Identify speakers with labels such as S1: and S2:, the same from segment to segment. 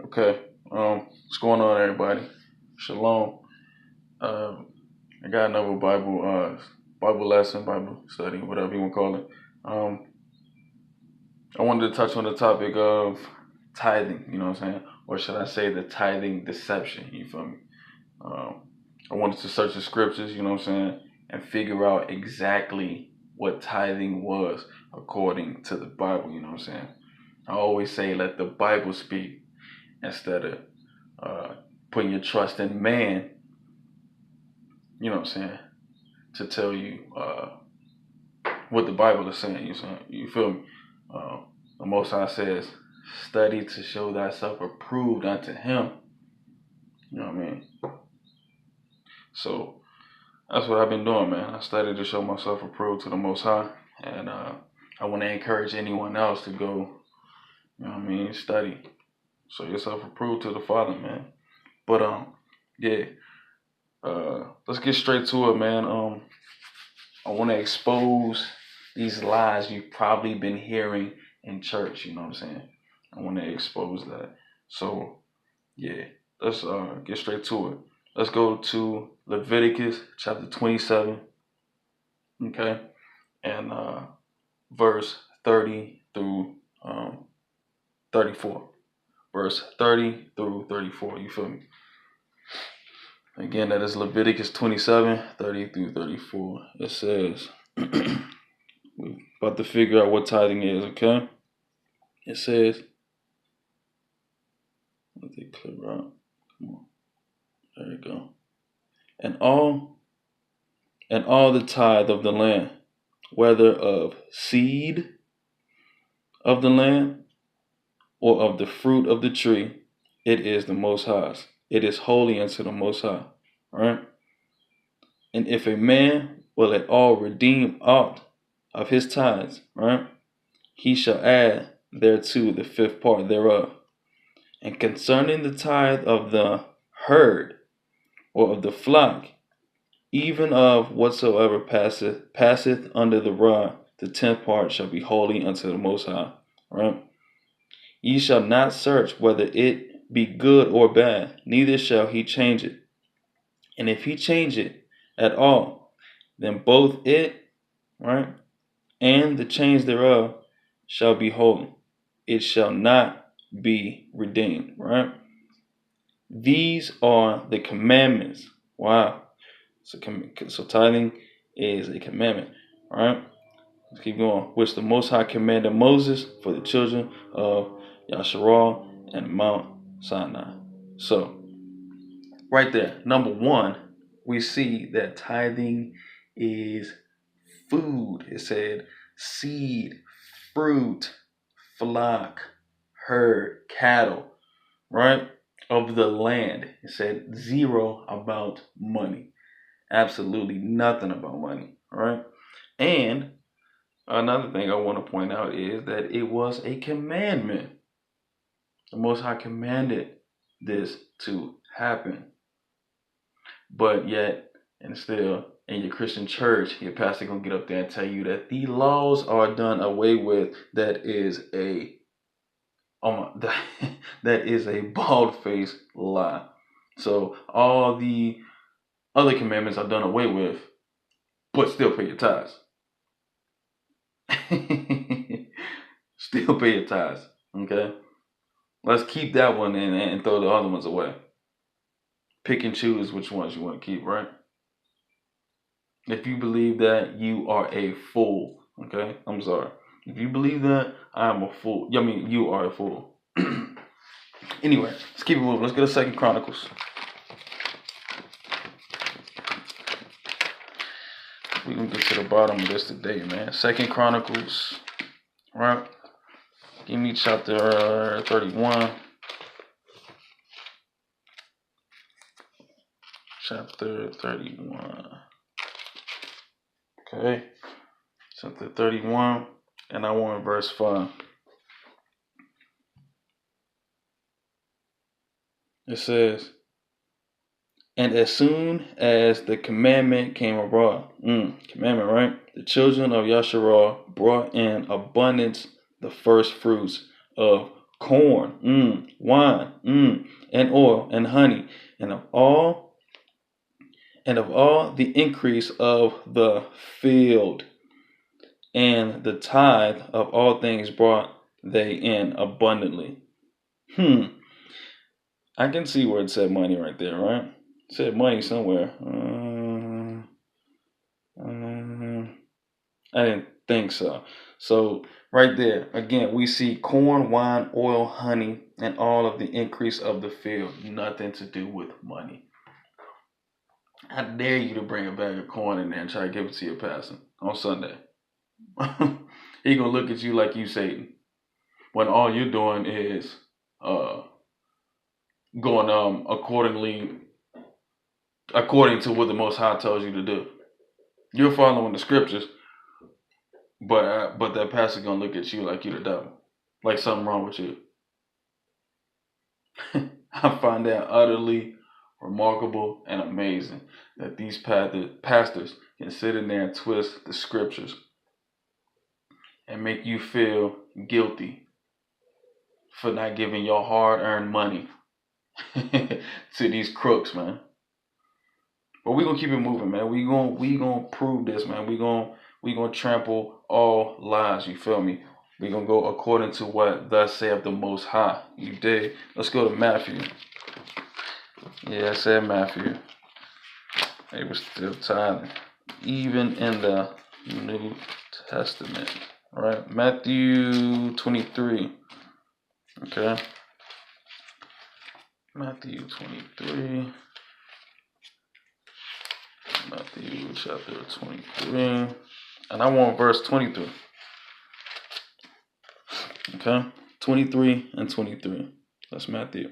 S1: Okay. What's going on, everybody? Shalom. I got another Bible lesson, Bible study, whatever you want to call it. I wanted to touch on the topic of tithing. You know what I'm saying, or should I say the tithing deception? You feel me? I wanted to search the scriptures. You know what I'm saying, and figure out exactly what tithing was according to the Bible. You know what I'm saying. I always say, let the Bible speak instead of putting your trust in man, you know what I'm saying, to tell you what the Bible is saying. You feel me? The Most High says, study to show thyself approved unto him. You know what I mean? So that's what I've been doing, man. I studied to show myself approved to the Most High. And I want to encourage anyone else to go, you know what I mean, study. Show yourself approved to the Father, man. But yeah. Let's get straight to it, man. I want to expose these lies you've probably been hearing in church. You know what I'm saying? I want to expose that. So, yeah, let's get straight to it. Let's go to Leviticus Chapter 27, okay, and verse 30 through 34. Verse 30 through 34. You feel me? Again, that is Leviticus 27, 30 through 34. It says, we're about to figure out what tithing is, okay? It says, let it clear out. Come on. There you go. And all the tithe of the land, whether of seed of the land or of the fruit of the tree, it is the Most High's. It is holy unto the Most High. Right? And if a man will at all redeem aught of his tithes, right, he shall add thereto the fifth part thereof. And concerning the tithe of the herd or of the flock, even of whatsoever passeth under the rod, the tenth part shall be holy unto the Most High. Right? Ye shall not search whether it be good or bad, neither shall he change it. And if he change it at all, then both it, right, and the change thereof shall be holy. It shall not be redeemed, right? These are the commandments. Wow. So tithing is a commandment, right? Let's keep going. Which the Most High commanded Moses for the children of Yasharah and Mount Sinai. So, right there, number one, we see that tithing is food. It said seed, fruit, flock, herd, cattle, right? Of the land. It said zero about money. Absolutely nothing about money, right? And another thing I want to point out is that it was a commandment. The Most High commanded this to happen. But yet, and still, in your Christian church, your pastor gonna get up there and tell you that the laws are done away with. That is a that is a bald-faced lie. So all the other commandments are done away with, but still pay your tithes. Still pay your tithes. Okay? Let's keep that one and throw the other ones away. Pick and choose which ones you want to keep, right? If you believe that, you are a fool. Okay? I'm sorry. If you believe that, I am a fool. I mean, you are a fool. Anyway, let's keep it moving. Let's go to 2 Chronicles. We're going to get to the bottom of this today, man. 2 Chronicles. Right? Give me chapter 31. Chapter 31. Okay. Chapter 31. And I want verse 5. It says, and as soon as the commandment came abroad, commandment, right? The children of Yasharah brought in abundance the first fruits of corn, wine, and oil and honey, and of all the increase of the field, and the tithe of all things brought they in abundantly. I can see where it said money right there, right? It said money somewhere. I didn't think so. So right there, again, we see corn, wine, oil, honey, and all of the increase of the field. Nothing to do with money. I dare you to bring a bag of corn in there and try to give it to your pastor on Sunday. He gonna look at you like you Satan, when all you're doing is going according to what the Most High tells you to do. You're following the scriptures, but that pastor gonna look at you like you the devil, like something wrong with you. I find that utterly remarkable and amazing that these pastors can sit in there and twist the scriptures and make you feel guilty for not giving your hard-earned money to these crooks, man. But we gonna keep it moving, man. We gonna prove this, man. We gonna trample all lies. You feel me? We gonna go according to what thus saith the Most High. You dig? Let's go to Matthew. Yeah, I said Matthew. They were still tithing, even in the New Testament. All right, Matthew 23. Okay, Matthew 23. Matthew chapter 23. And I want verse 23. Okay, 23 and 23. That's Matthew.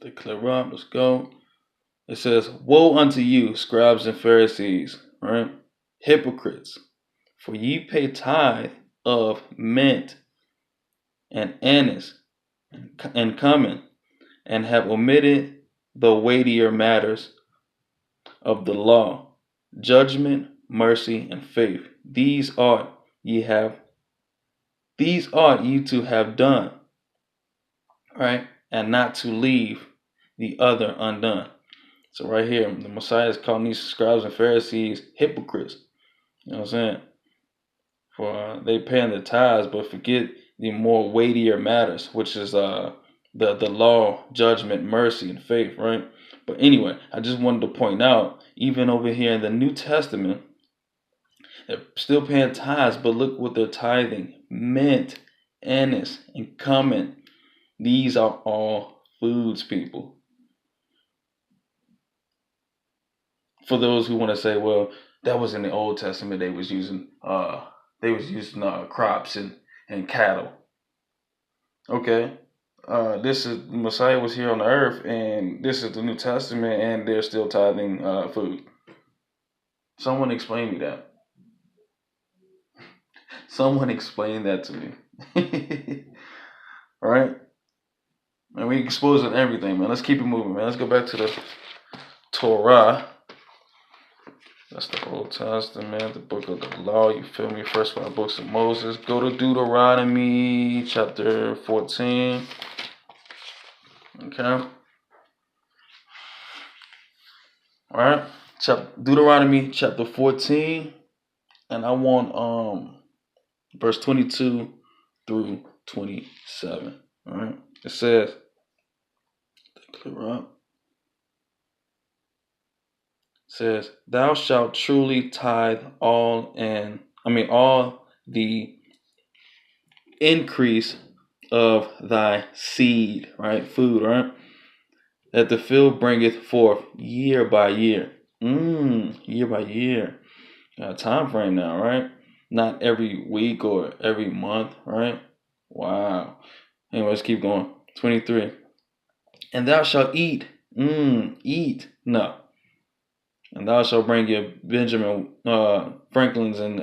S1: They clear up. Let's go. It says, "Woe unto you, scribes and Pharisees, right? Hypocrites, for ye pay tithe of mint and anise and cumin, and have omitted the weightier matters of the law, judgment, mercy, and faith. These ought ye to have done, right? And not to leave the other undone." So right here, the Messiah is calling these scribes and Pharisees hypocrites. You know what I'm saying? For they paying the tithes, but forget the more weightier matters, which is the law, judgment, mercy, and faith, right? But anyway, I just wanted to point out, even over here in the New Testament, they're still paying tithes, but look what they're tithing: mint, anise, and cumin. These are all foods, people. For those who want to say, well, that was in the Old Testament, they was using crops and cattle. Okay, this is Messiah was here on the earth, and this is the New Testament, and they're still tithing food. Someone explain me that. Someone explain that to me. All right, and we exposing everything, man. Let's keep it moving, man. Let's go back to the Torah. That's the Old Testament, the book of the law. You feel me? First 5 books of Moses. Go to Deuteronomy Chapter 14. Okay. All right. Deuteronomy Chapter 14. And I want verse 22 through 27. All right. It says, clear up. Says, "Thou shalt truly tithe all the increase of thy seed," right? Food, right? "That the field bringeth forth year by year." Year by year. Got a time frame now, right? Not every week or every month, right? Wow. Anyway, let's keep going. 23. "And thou shalt eat." Eat. No. "And thou shalt bring your Benjamin Franklin's and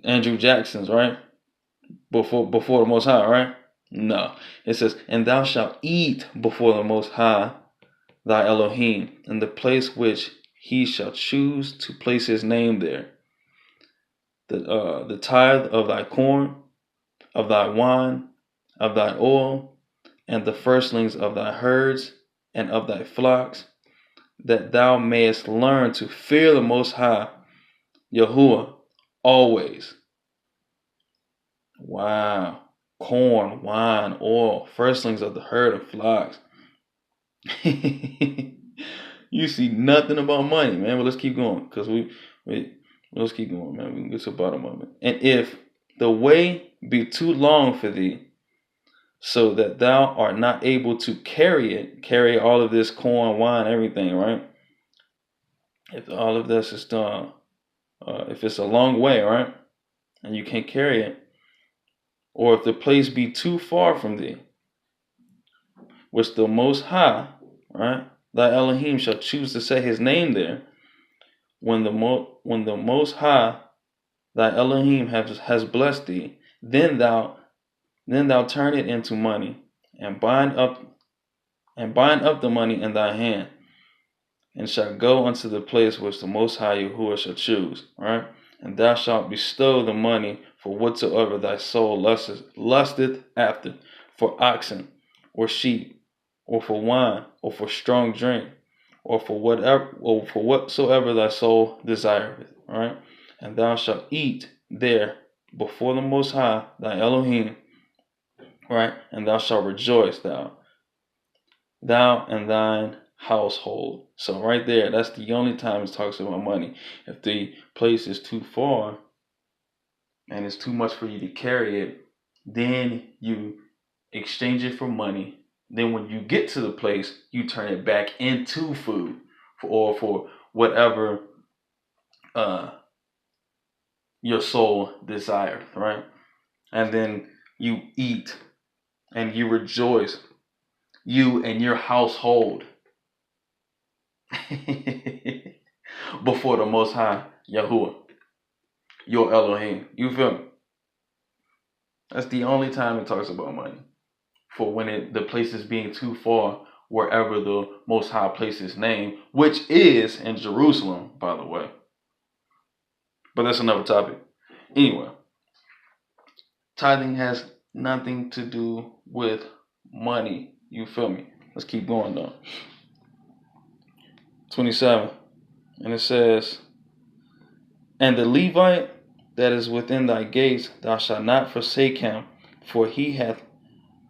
S1: Andrew Jackson's," right? Before the Most High, right? No. It says, "And thou shalt eat before the Most High, thy Elohim, in the place which he shall choose to place his name there. The tithe of thy corn, of thy wine, of thy oil, and the firstlings of thy herds and of thy flocks, that thou mayest learn to fear the Most High, Yahuwah, always. Wow. Corn, wine, oil, firstlings of the herd and flocks. You see nothing about money, man. But let's keep going, because let's keep going, man. We can get to the bottom of it. And if the way be too long for thee, so that thou art not able to carry all of this corn, wine, everything, right? If all of this is done, if it's a long way, right, and you can't carry it, or if the place be too far from thee, which the Most High, right, thy Elohim shall choose to set his name there, when the Most High, thy Elohim has blessed thee, then thou turn it into money, and bind up the money in thy hand, and shall go unto the place which the Most High Yahuwah shall choose, right? And thou shalt bestow the money for whatsoever thy soul lusteth after, for oxen, or sheep, or for wine, or for strong drink, or for whatsoever thy soul desireth, right? And thou shalt eat there before the Most High, thy Elohim, right? And thou shalt rejoice, thou and thine household. So right there, that's the only time it talks about money. If the place is too far and it's too much for you to carry it, then you exchange it for money. Then when you get to the place, you turn it back into food for whatever your soul desires, right? And then you eat and you rejoice, you and your household, before the Most High Yahuwah, your Elohim. You feel me? That's the only time it talks about money. For when the place is being too far, wherever the Most High places name, which is in Jerusalem, by the way. But that's another topic. Anyway, tithing has nothing to do with money. You feel me? Let's keep going though. 27. And it says, and the Levite that is within thy gates, thou shalt not forsake him, for he hath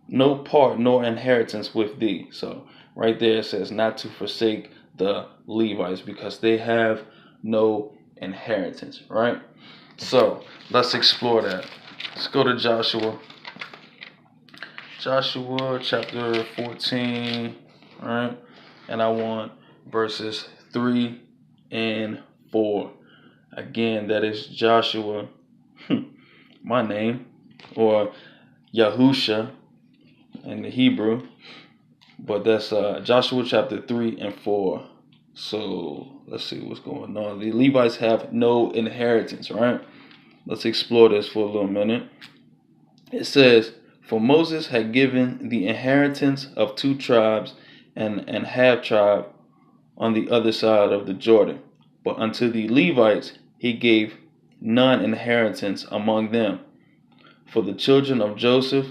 S1: no part nor inheritance with thee. So right there it says not to forsake the Levites, because they have no inheritance, right? So let's explore that. Let's go to Joshua chapter 14, right? And I want verses 3 and 4. Again, that is Joshua, my name, or Yahusha in the Hebrew, but that's Joshua chapter 3 and 4. So let's see what's going on. The Levites have no inheritance, right? Let's explore this for a little minute. It says, for Moses had given the inheritance of 2 tribes and half tribe on the other side of the Jordan, but unto the Levites he gave none inheritance among them. For the children of Joseph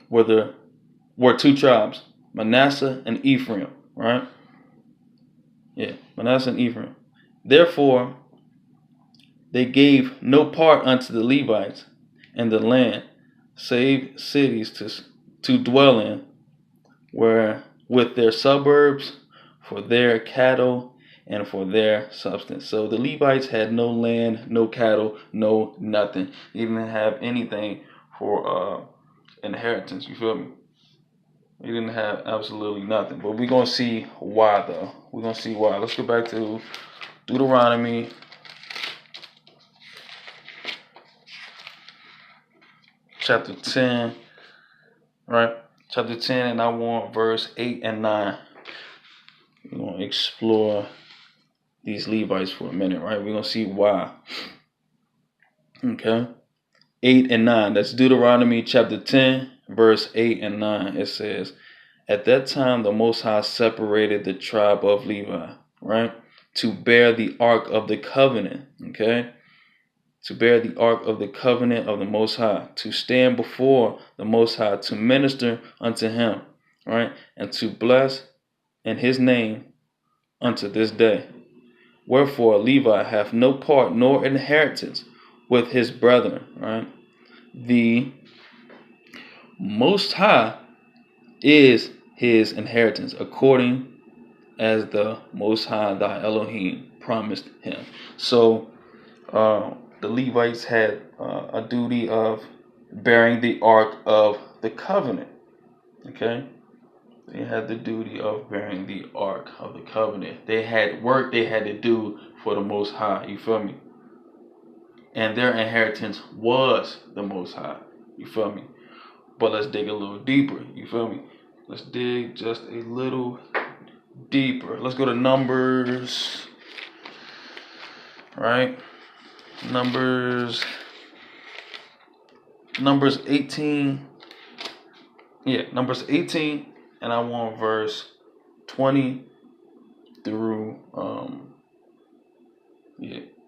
S1: were 2 tribes, Manasseh and Ephraim, right? Yeah, Manasseh and Ephraim. Therefore, they gave no part unto the Levites in the land, save cities to dwell in, where with their suburbs for their cattle and for their substance. So the Levites had no land, no cattle, no nothing. They didn't have anything for inheritance. You feel me? They didn't have absolutely nothing. But we're going to see why, though. We're going to see why. Let's go back to Deuteronomy Chapter 10, right? Chapter 10, and I want verse 8 and 9. We're going to explore these Levites for a minute, right? We're going to see why. Okay? 8 and 9. That's Deuteronomy chapter 10, verse 8 and 9. It says, at that time the Most High separated the tribe of Levi, right? To bear the ark of the covenant, okay? to bear the ark of the covenant of the Most High, to stand before the Most High, to minister unto him, right, and to bless in his name unto this day. Wherefore Levi hath no part nor inheritance with his brethren, right? The Most High is his inheritance, according as the Most High thy Elohim promised him. So the Levites had a duty of bearing the ark of the covenant. Okay, they had the duty of bearing the ark of the covenant. They had work they had to do for the Most High. You feel me? And their inheritance was the Most High. You feel me? But let's dig a little deeper. You feel me? Let's dig just a little deeper. Let's go to Numbers. Right? Numbers 18. Yeah, Numbers 18, and I want verse 20 through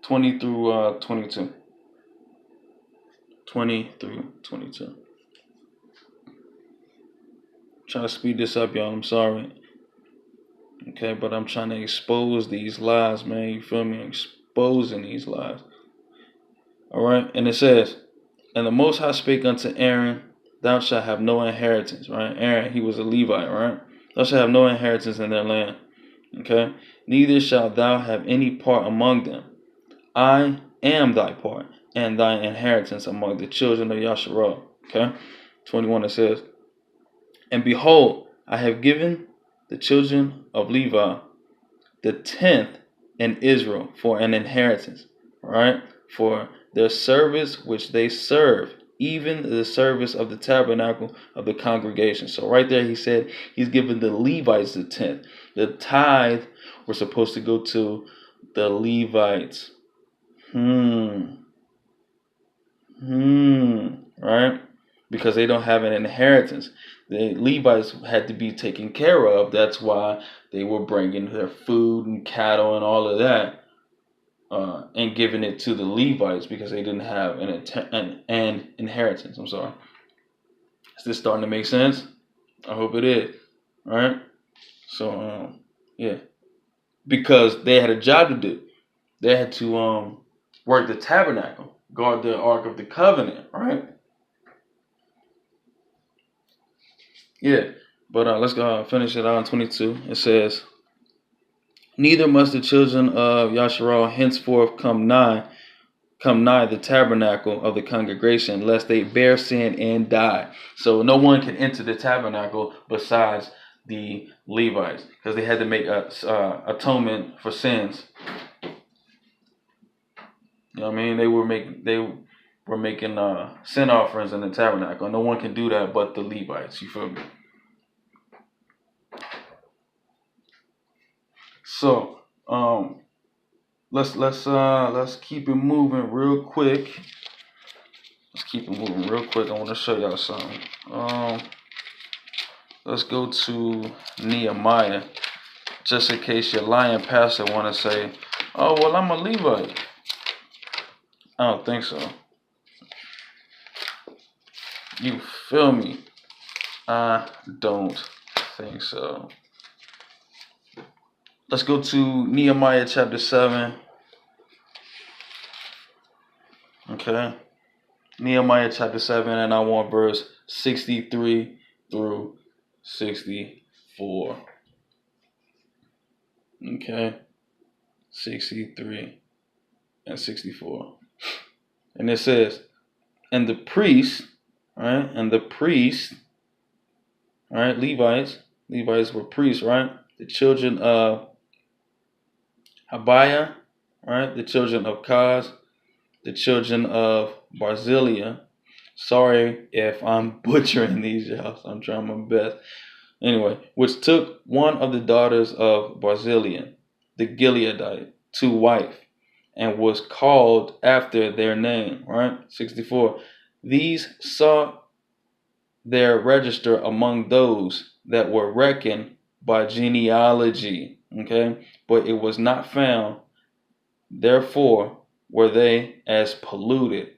S1: 20 through 22. 20 through 22. Trying to speed this up, y'all. I'm sorry. Okay, but I'm trying to expose these lies, man. You feel me? Exposing these lies. All right, and it says, and the Most High spake unto Aaron, thou shalt have no inheritance, right? Aaron, he was a Levite, right? Thou shalt have no inheritance in their land, okay? Neither shalt thou have any part among them. I am thy part and thy inheritance among the children of Yasharal, okay? 21, it says, and behold, I have given the children of Levi the 10th in Israel for an inheritance, right? For their service which they serve, even the service of the tabernacle of the congregation. So right there he said he's given the Levites the 10th. The tithe were supposed to go to the Levites. Right? Because they don't have an inheritance. The Levites had to be taken care of. That's why they were bringing their food and cattle and all of that and giving it to the Levites because they didn't have an inheritance. I'm sorry. Is this starting to make sense? I hope it is. All right? So, yeah. Because they had a job to do. They had to work the tabernacle, guard the Ark of the Covenant, right? Yeah, but let's go finish it out on 22. It says, neither must the children of Yasharal henceforth come nigh the tabernacle of the congregation, lest they bear sin and die. So no one can enter the tabernacle besides the Levites, because they had to make atonement for sins. You know what I mean? They were making sin offerings in the tabernacle, and no one can do that but the Levites. You feel me? So let's keep it moving real quick. I want to show y'all something. Let's go to Nehemiah, just in case your lying pastor want to say, "Oh well, I'm a Levite." I don't think so. You feel me? I don't think so. Let's go to Nehemiah Chapter 7. Okay. Nehemiah Chapter 7, and I want verse 63 through 64. Okay. 63 and 64. And it says, and the priests, right? And the priests, right? Levites were priests, right? The children of Habiah, right? The children of Kaz, the children of Barzillai. Sorry if I'm butchering these, y'all. I'm trying my best. Anyway, which took one of the daughters of Barzillai, the Gileadite, to wife, and was called after their name, right? 64. These sought their register among those that were reckoned by genealogy, okay? But it was not found. Therefore, were they as polluted,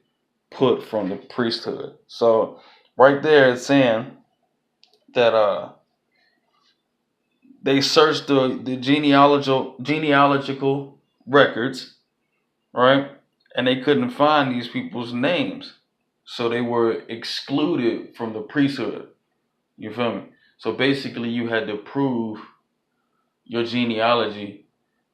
S1: put from the priesthood. So right there it's saying that they searched the genealogical records, right? And they couldn't find these people's names. So they were excluded from the priesthood. You feel me? So basically you had to prove your genealogy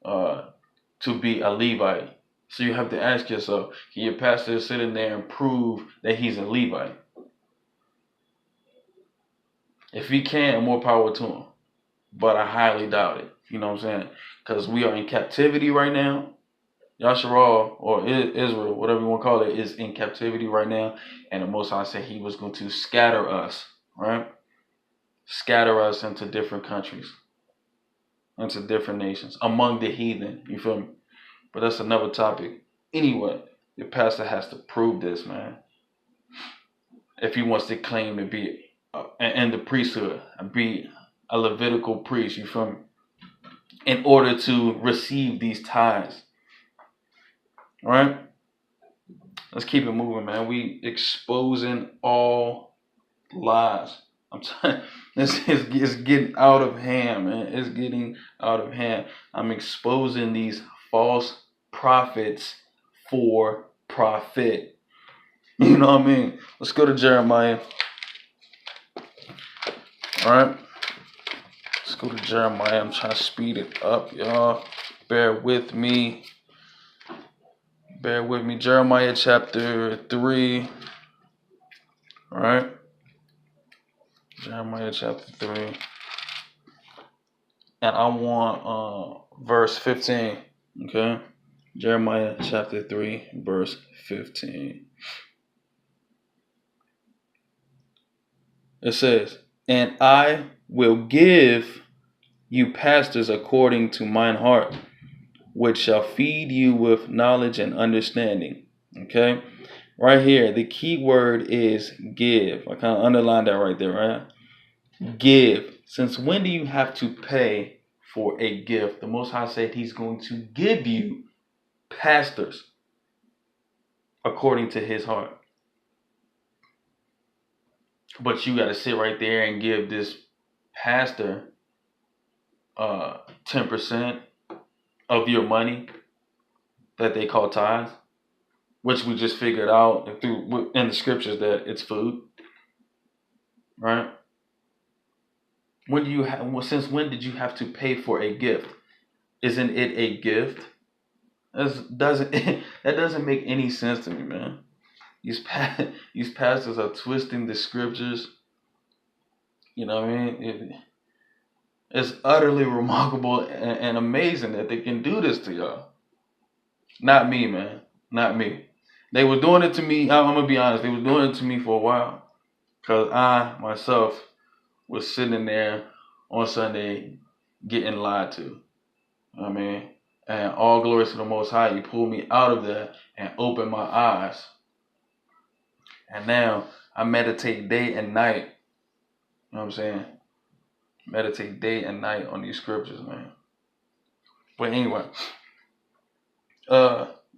S1: to be a Levite. So you have to ask yourself, can your pastor sit in there and prove that he's a Levite? If he can, more power to him. But I highly doubt it. You know what I'm saying? Because we are in captivity right now. Yasharal, or Israel, whatever you want to call it, is in captivity right now. And the Most High said he was going to scatter us, right? Scatter us into different countries, into different nations, among the heathen. You feel me? But that's another topic. Anyway, your pastor has to prove this, man. If he wants to claim to be in the priesthood and be a Levitical priest, you feel me? In order to receive these tithes. All right? Let's keep it moving, man. We exposing all lies. I'm telling this is getting out of hand, man. It's getting out of hand. I'm exposing these false prophets for profit. You know what I mean? Let's go to Jeremiah. All right. Let's go to Jeremiah. I'm trying to speed it up, y'all. Bear with me. Bear with me. Jeremiah chapter 3. All right. Jeremiah chapter 3. And I want verse 15. Okay. Jeremiah chapter 3, verse 15. It says, and I will give you pastors according to mine heart, which shall feed you with knowledge and understanding. Okay. Right here, the key word is give. I kind of underlined that right there, right? Give. Since when do you have to pay for a gift? The Most High said he's going to give you pastors according to his heart. But you got to sit right there and give this pastor 10% of your money that they call tithes, which we just figured out through in the scriptures that it's food, right? When do you since when did you have to pay for a gift? Isn't it a gift? That doesn't make any sense to me, man. These pastors are twisting the scriptures. You know what I mean? It's utterly remarkable and amazing that they can do this to y'all. Not me, man. Not me. They were doing it to me. I'm going to be honest. They were doing it to me for a while. Because I, myself, was sitting there on Sunday getting lied to. I mean, and all glory to the Most High. He pulled me out of there and opened my eyes. And now I meditate day and night. You know what I'm saying? Meditate day and night on these scriptures, man. But anyway,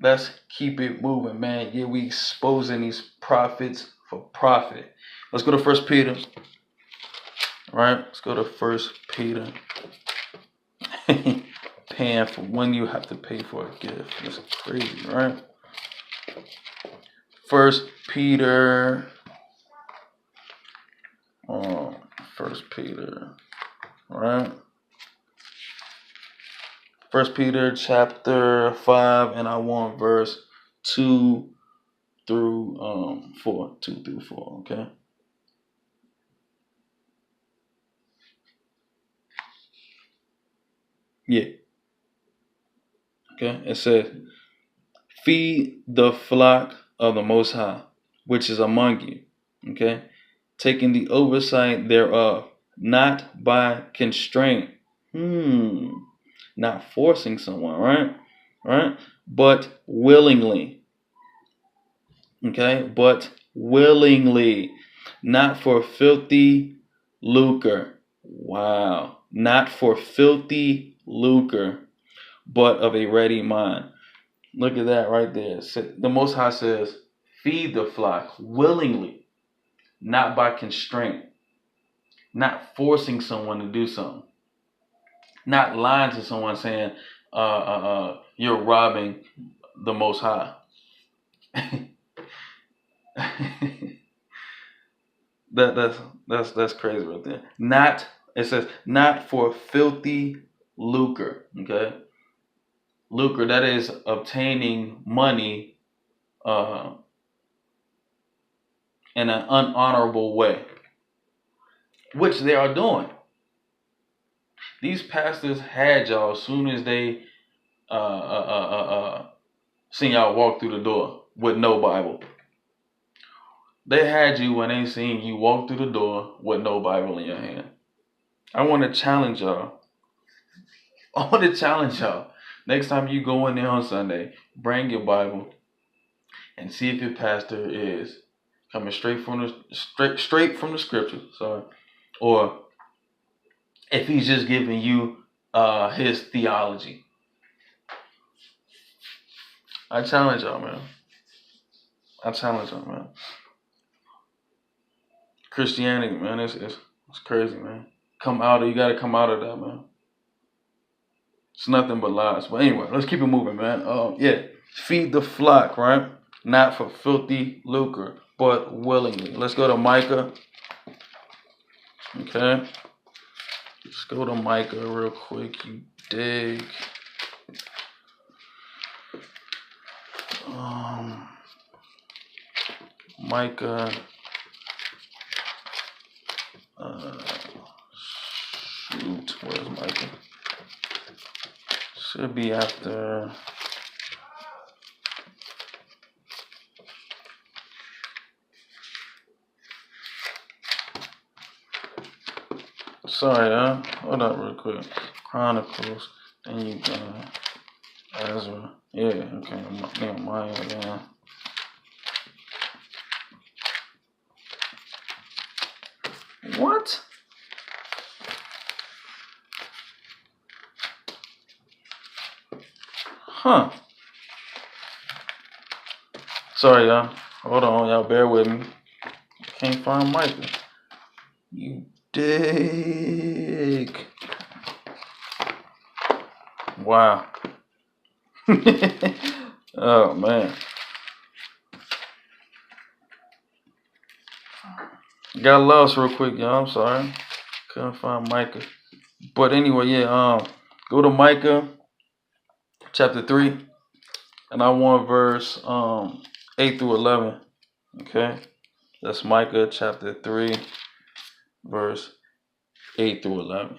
S1: let's keep it moving, man. Yeah, we exposing these prophets for profit. Let's go to 1 Peter. All right, let's go to 1 Peter. Paying for when you have to pay for a gift. That's crazy, right? 1 Peter. 1 Peter. All right. 1 Peter chapter 5, and I want verse 2 through 4. 2 through 4, okay? Yeah. Okay, it says, feed the flock of the Most High, which is among you, okay? Taking the oversight thereof, not by constraint. Not forcing someone, right? Right? But willingly. Okay? But willingly. Not for filthy lucre. Wow. Not for filthy lucre, but of a ready mind. Look at that right there. The Most High says, feed the flock willingly, not by constraint, not forcing someone to do something, not lying to someone saying, you're robbing the Most High. That's crazy right there. Not, it says, not for filthy lucre. Okay, lucre, that is obtaining money in an unhonorable way, which they are doing. These pastors had y'all as soon as they seen y'all walk through the door with no Bible. They had you when they seen you walk through the door with no Bible in your hand. I want to challenge y'all. Next time you go in there on Sunday, bring your Bible and see if your pastor is coming straight from the scripture. Sorry, or if he's just giving you his theology. I challenge y'all, man. Christianity, man, it's crazy, man. You gotta come out of that, man. It's nothing but lies. But anyway, let's keep it moving, man. Feed the flock, right? Not for filthy lucre, but willingly. Let's go to Micah. Okay. Let's go to Micah real quick. You dig. Micah. Where's Micah? Should be after. Sorry, hold up real quick. Chronicles, then you got Ezra. Yeah, okay. Nehemiah, yeah. What? Huh. Sorry, y'all. Hold on, y'all. Bear with me. Can't find Micah. You dig. Wow. Oh, man. Got lost real quick, y'all. I'm sorry. Couldn't find Micah. But anyway, go to Micah Chapter 3. And I want verse 8 through 11. Okay? That's Micah Chapter 3, verse 8 through 11.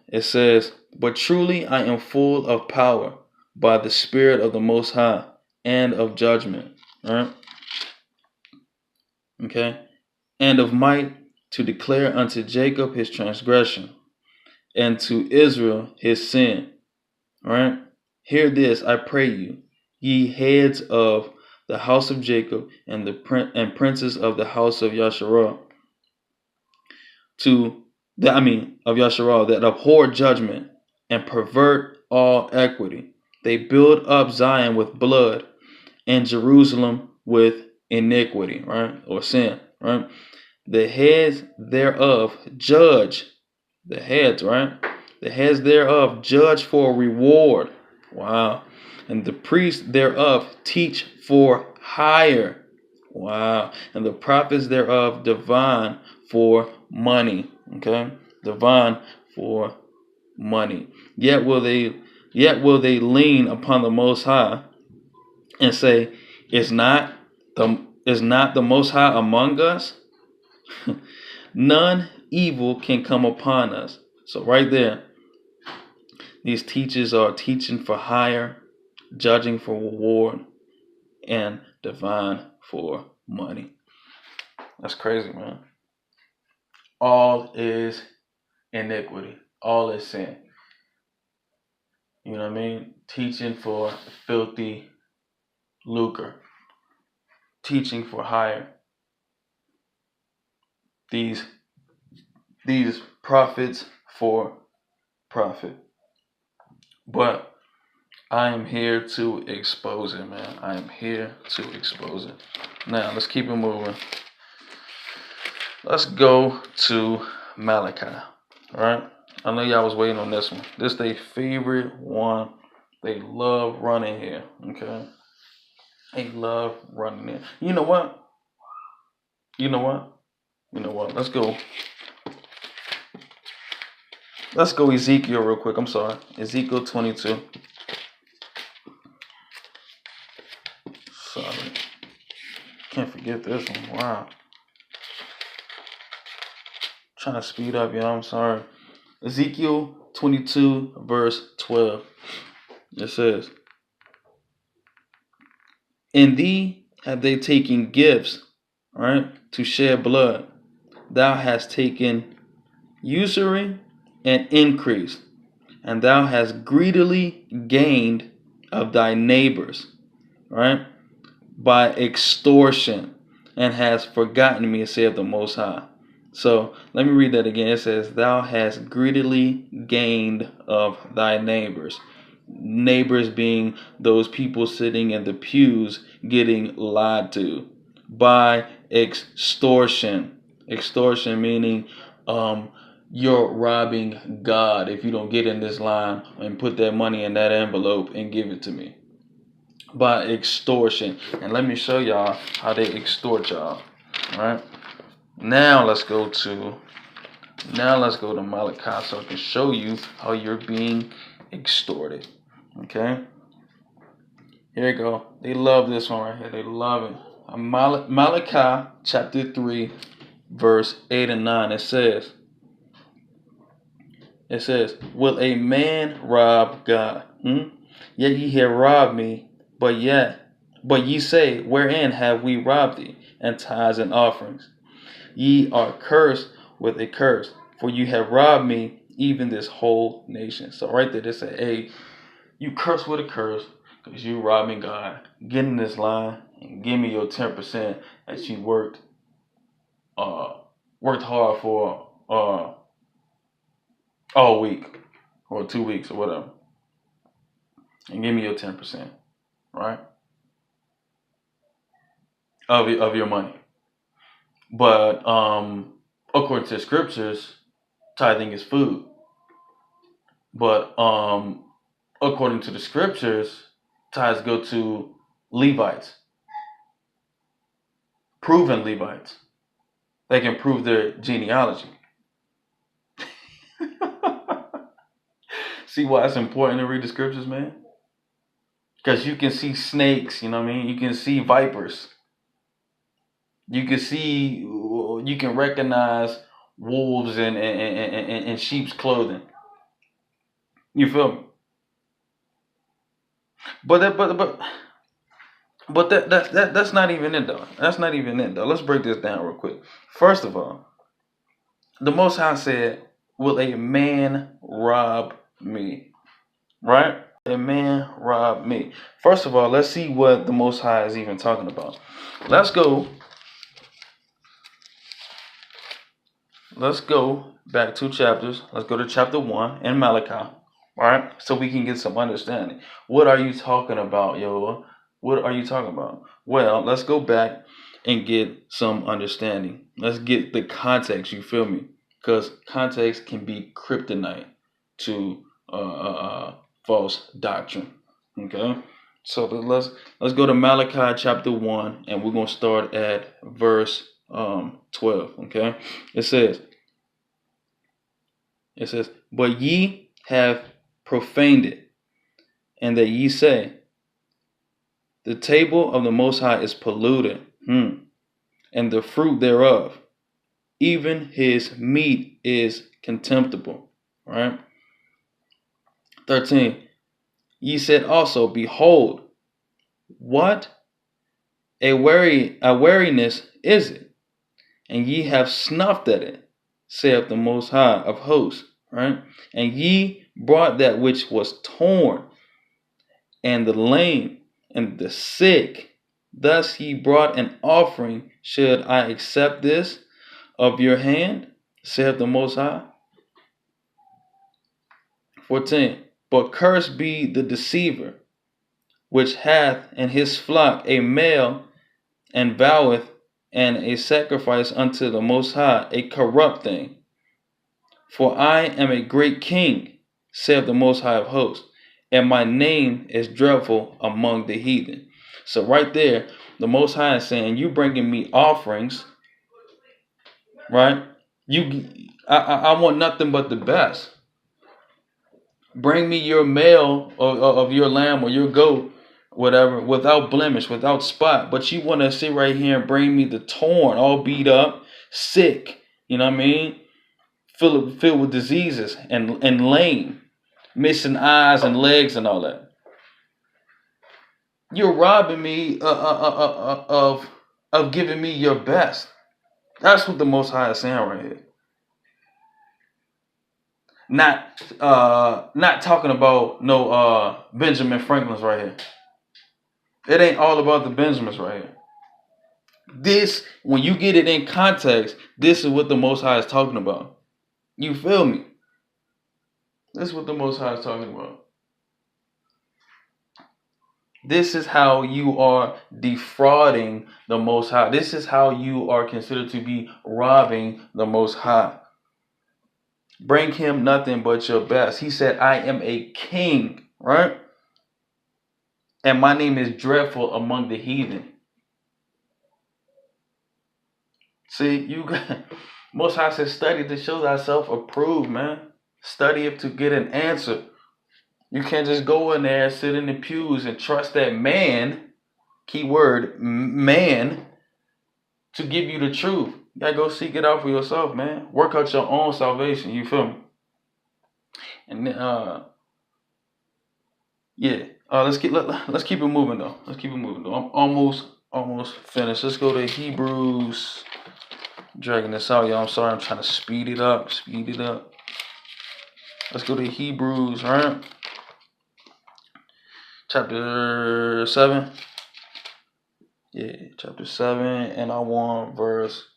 S1: It says, but truly I am full of power by the Spirit of the Most High and of judgment. Right? Okay? And of might to declare unto Jacob his transgression and to Israel his sin. Right? Hear this, I pray you, ye heads of the house of Jacob and princes of the house of Yasharal, of Yasharal, that abhor judgment and pervert all equity. They build up Zion with blood and Jerusalem with iniquity, right? Or sin, right? The heads thereof judge. The heads, right? The heads thereof judge for reward. Wow. And the priests thereof teach for hire. Wow. And the prophets thereof divine for money. Okay? Divine for money. Yet will they lean upon the Most High and say, is not the Most High among us? None evil can come upon us. So right there, these teachers are teaching for hire, judging for reward, and divine for money. That's crazy, man. All is iniquity. All is sin. You know what I mean? Teaching for filthy lucre. Teaching for hire. These prophets for profit. But I am here to expose it, man. I am here to expose it. Now, let's keep it moving. Let's go to Malachi. All right? I know y'all was waiting on this one. This is their favorite one. They love running here, okay? They love running here. You know what? Let's go. Let's go Ezekiel real quick. I'm sorry. Ezekiel 22. Sorry. Can't forget this one. Wow. Trying to speed up, y'all. I'm sorry. Ezekiel 22, verse 12. It says, "In thee have they taken gifts, right, to shed blood. Thou hast taken usury and increase, and thou hast greedily gained of thy neighbors, right, by extortion, and hast forgotten me, saith the Most High." So let me read that again. It says, "Thou hast greedily gained of thy neighbors." Neighbors being those people sitting in the pews getting lied to by extortion. Extortion meaning you're robbing God if you don't get in this line and put that money in that envelope and give it to me. By extortion. And let me show y'all how they extort y'all. All right. Now let's go to Malachi so I can show you how you're being extorted. Okay. Here you go. They love this one right here. They love it. Malachi Chapter 3, verse 8 and 9. It says, "Will a man rob God? Yet ye have robbed me, but ye say, wherein have we robbed thee? And tithes and offerings. Ye are cursed with a curse, for you have robbed me, even this whole nation." So right there, they say, hey, you curse with a curse because you robbing God. Get in this line and give me your 10% that you worked hard for all week or 2 weeks or whatever. And give me your 10%, right? Of your money. But according to scriptures, tithing is food. But according to the scriptures, tithes go to Levites, proven Levites. They can prove their genealogy. See why it's important to read the scriptures, man? Because you can see snakes, you know what I mean? You can see vipers. You can recognize wolves in sheep's clothing. You feel me? But that's not even it though. That's not even it though. Let's break this down real quick. First of all, the Most High said, "Will a man rob me?" Right? A man rob me. First of all, let's see what the Most High is even talking about. Let's go back 2 chapters. Let's go to chapter 1 in Malachi. All right? So we can get some understanding. What are you talking about, yo? What are you talking about? Well, let's go back and get some understanding. Let's get the context, you feel me? Because context can be kryptonite to false doctrine. Okay? So let's go to Malachi chapter 1, and we're going to start at verse 12. Okay? It says, "But ye have profaned it, and that ye say, the table of the Most High is polluted, and the fruit thereof, even his meat is contemptible." Right? 13. "Ye said also, behold, what a weariness is it, and ye have snuffed at it, saith the Most High of hosts." Right? "And ye brought that which was torn, and the lame, and the sick. Thus ye brought an offering. Should I accept this of your hand, saith the Most High?" 14. "But cursed be the deceiver which hath in his flock a male, and voweth and a sacrifice unto the Most High, a corrupt thing. For I am a great king, saith the Most High of hosts, and my name is dreadful among the heathen. So right there, the Most High is saying, you bringing me offerings, right? I want nothing but the best. Bring me your male of your lamb or your goat, whatever, without blemish, without spot. But you want to sit right here and bring me the torn, all beat up, sick, you know what I mean? Filled with diseases and lame, missing eyes and legs and all that. You're robbing me of giving me your best. That's what the Most High is saying right here. Not talking about no Benjamin Franklin's right here. It ain't all about the Benjamins right here. This, when you get it in context, this is what the Most High is talking about. You feel me? This is what the Most High is talking about. This is how you are defrauding the Most High. This is how you are considered to be robbing the Most High. Bring him nothing but your best. He said, I am a king, right? And my name is dreadful among the heathen. See, you got Most High says, study to show thyself approved, man. Study it to get an answer. You can't just go in there, sit in the pews, and trust that man, keyword, man, to give you the truth. You gotta go seek it out for yourself, man. Work out your own salvation. You feel me? And then, yeah. Let's keep it moving though. Let's keep it moving though. I'm almost finished. Let's go to Hebrews. Dragging this out, y'all. I'm sorry. I'm trying to speed it up. Let's go to Hebrews, right? Chapter 7. Yeah, chapter 7, and I want verse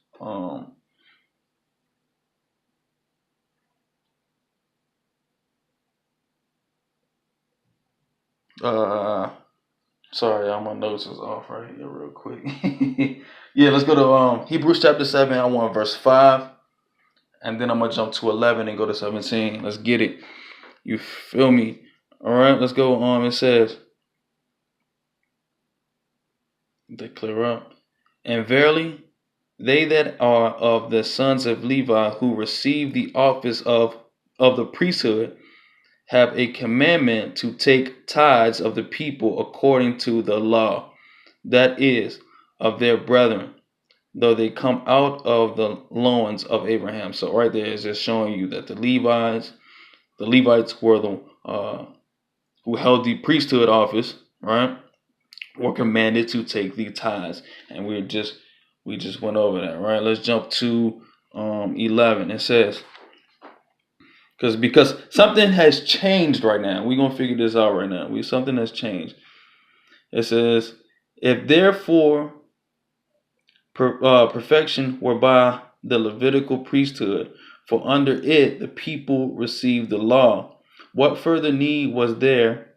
S1: sorry, my notes is off right here real quick. Yeah, let's go to Hebrews chapter 7. I want verse 5, and then I'm gonna jump to 11 and go to 17. Let's get it. You feel me? All right, let's go. It says, to clear up, and verily, they that are of the sons of Levi who receive the office of the priesthood have a commandment to take tithes of the people according to the law, that is, of their brethren, though they come out of the loins of Abraham. So right there is just showing you that the Levites were the who held the priesthood office, right, were commanded to take the tithes, and we just went over that, right? Let's jump to 11. It says, because something has changed right now. We're gonna figure this out right now. Something has changed. It says, if therefore perfection were by the Levitical priesthood, for under it the people received the law, what further need was there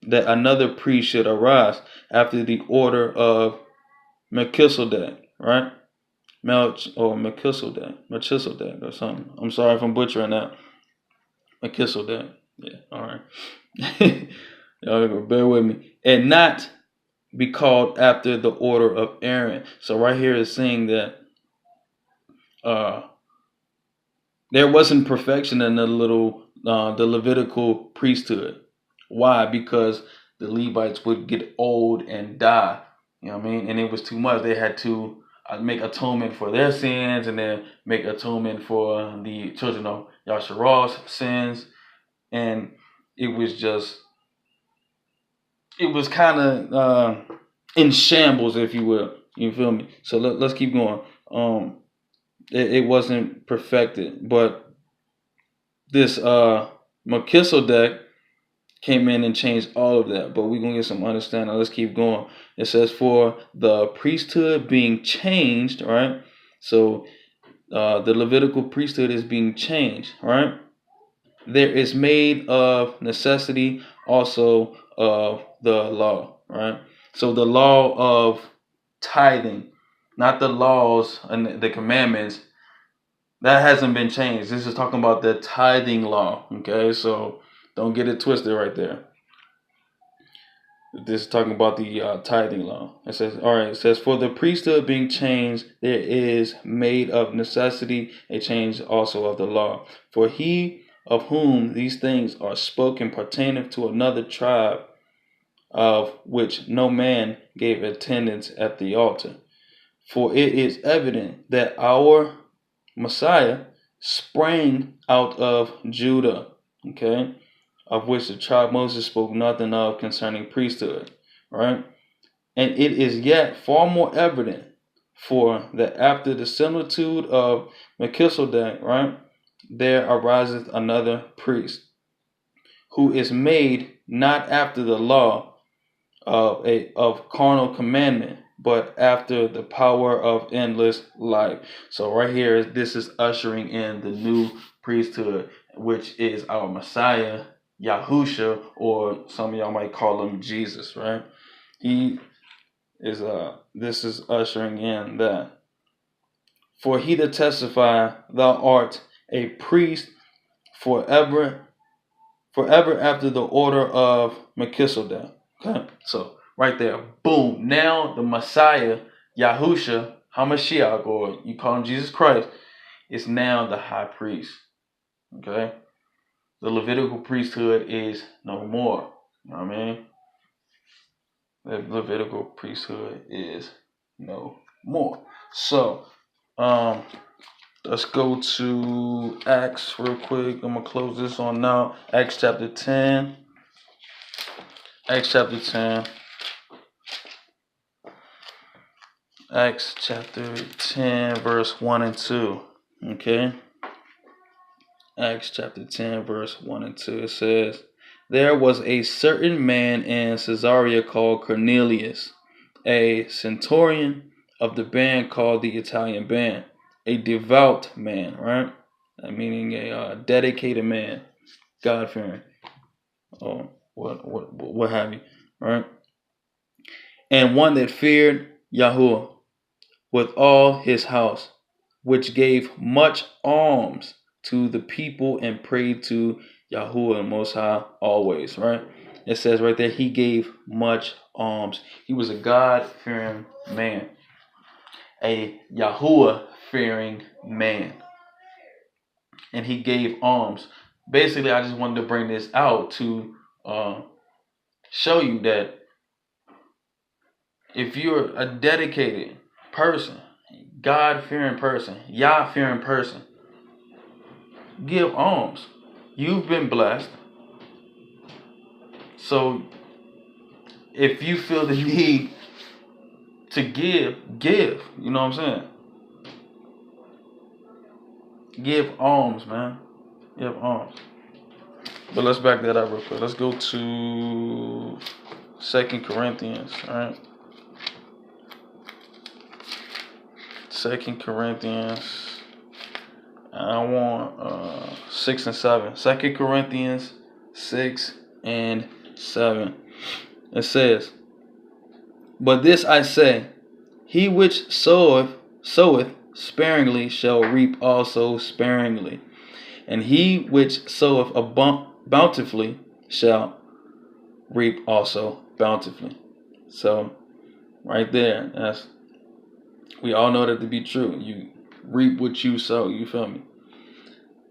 S1: that another priest should arise after the order of Melchizedek, right? Melchizedek or something. I'm sorry if I'm butchering that. Melchizedek. Yeah, all right. Y'all bear with me. And not be called after the order of Aaron. So right here is saying that there wasn't perfection in the Levitical priesthood. Why? Because the Levites would get old and die. You know what I mean? And it was too much. They had to make atonement for their sins, and then make atonement for the children of Yasharal's sins. And it was kind of in shambles, if you will. You feel me? So let's keep going. It wasn't perfected, but this Melchizedek came in and changed all of that. But we're going to get some understanding. Let's keep going. It says, for the priesthood being changed, right? So the Levitical priesthood is being changed, right? There is made of necessity also of the law, right? So the law of tithing, not the laws and the commandments, that hasn't been changed. This is talking about the tithing law, okay? So don't get it twisted right there. This is talking about the tithing law. It says, all right, it says, for the priesthood being changed, there is made of necessity a change also of the law. For he of whom these things are spoken pertaineth to another tribe, of which no man gave attendance at the altar. For it is evident that our Messiah sprang out of Judah, okay, of which the tribe Moses spoke nothing of concerning priesthood, right? And it is yet far more evident for that after the similitude of Melchizedek, right, there ariseth another priest, who is made not after the law of carnal commandment, but after the power of endless life. So right here, this is ushering in the new priesthood, which is our Messiah, Yahusha, or some of y'all might call him Jesus, right? He is this is ushering in that. For he to testify, thou art a priest forever after the order of Melchizedek. Okay, so right there, boom. Now the Messiah, Yahusha, Hamashiach, or you call him Jesus Christ, is now the high priest. Okay, the Levitical priesthood is no more. You know what I mean? The Levitical priesthood is no more. So, let's go to Acts real quick. I'm gonna close this on now. Acts chapter 10. Acts chapter 10. Acts chapter 10, verse 1 and 2. Okay? Acts chapter 10, verse 1 and 2. It says, there was a certain man in Caesarea called Cornelius, a centurion of the band called the Italian band, a devout man, right? Meaning a dedicated man, God-fearing, or what have you, right? And one that feared Yahuwah with all his house, which gave much alms to the people and prayed to Yahuwah Most High always, right? It says right there, he gave much alms. He was a God-fearing man, a Yahuwah-fearing man, and he gave alms. Basically, I just wanted to bring this out to show you that if you're a dedicated person, God-fearing person, Yah-fearing person, give alms. You've been blessed. So if you feel the need to give. You know what I'm saying? Give alms, man. Give alms. But let's back that up real quick. Let's go to 2 Corinthians, all right? 2 Corinthians. I want 6 and 7. 2 Corinthians 6 and 7. It says, but this I say, he which soweth sparingly shall reap also sparingly, and he which soweth bountifully shall reap also bountifully. So right there, we all know that to be true. You reap what you sow, you feel me?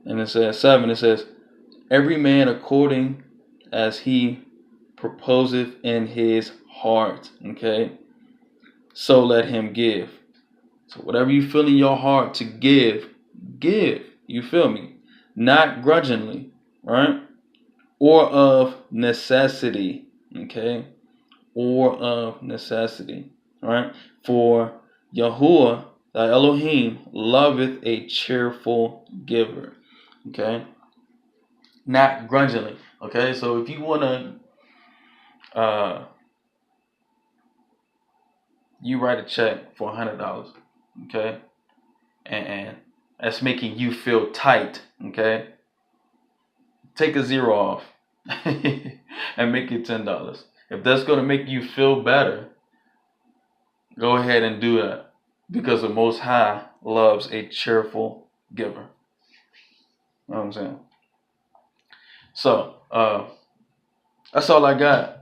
S1: And it says 7, it says, every man according as he proposeth in his heart, okay? So let him give. So whatever you feel in your heart to give. You feel me? Not grudgingly, right? Or of necessity, okay? Or of necessity, right? For Yahuwah, thy Elohim, loveth a cheerful giver, okay? Not grudgingly, okay? So if you want to, you write a check for $100, okay? And that's making you feel tight, okay? Take a zero off and make it $10. If that's going to make you feel better, go ahead and do that, because the Most High loves a cheerful giver. You know what I'm saying? So, that's all I got.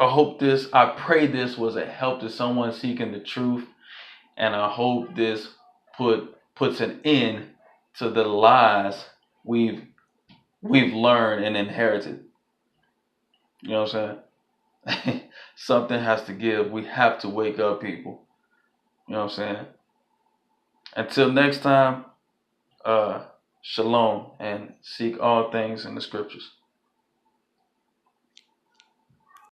S1: I pray this was a help to someone seeking the truth, and I hope this puts an end to the lies we've learned and inherited. You know what I'm saying? Something has to give. We have to wake up, people. You know what I'm saying? Until next time, shalom, and seek all things in the scriptures.